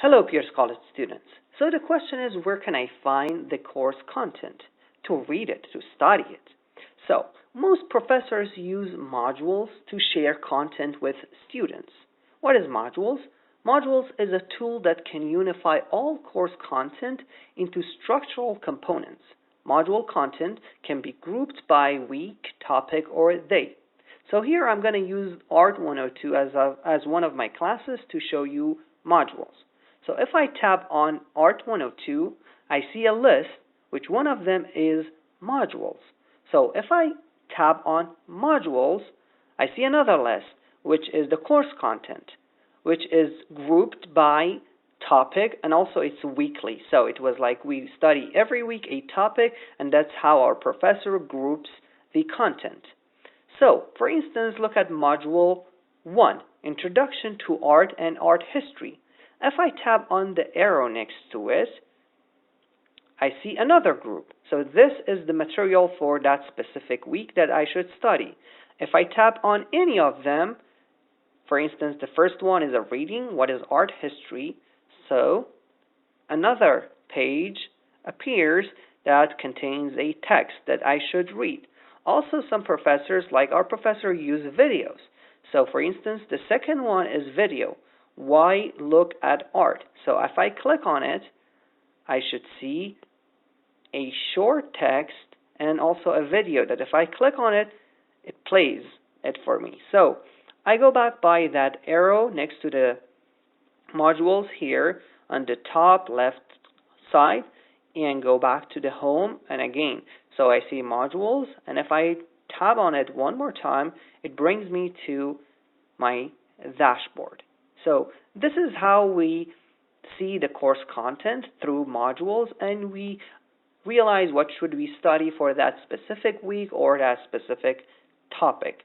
Hello, Pierce College students. So the question is, where can I find the course content to read it, to study it? So most professors use modules to share content with students. What is modules? Modules is a tool that can unify all course content into structural components. Module content can be grouped by week, topic, or day. So here I'm going to use Art 102 as one of my classes to show you modules. So if I tap on Art 102, I see a list, which one of them is modules. So if I tap on modules, I see another list, which is the course content, which is grouped by topic, and also it's weekly. So it was like we study every week a topic, and that's how our professor groups the content. So, for instance, look at Module 1, Introduction to Art and Art History. If I tap on the arrow next to it, I see another group. So this is the material for that specific week that I should study. If I tap on any of them, for instance, the first one is a reading, what is art history? So another page appears that contains a text that I should read. Also, some professors, like our professor, use videos. So for instance, the second one is video. Why look at art? So if I click on it, I should see a short text and also a video that if I click on it, it plays it for me. So I go back by that arrow next to the modules here on the top left side and go back to the home, and again, so I see modules, and if I tap on it one more time, it brings me to my dashboard. So this is how we see the course content through modules, and we realize what should we study for that specific week or that specific topic.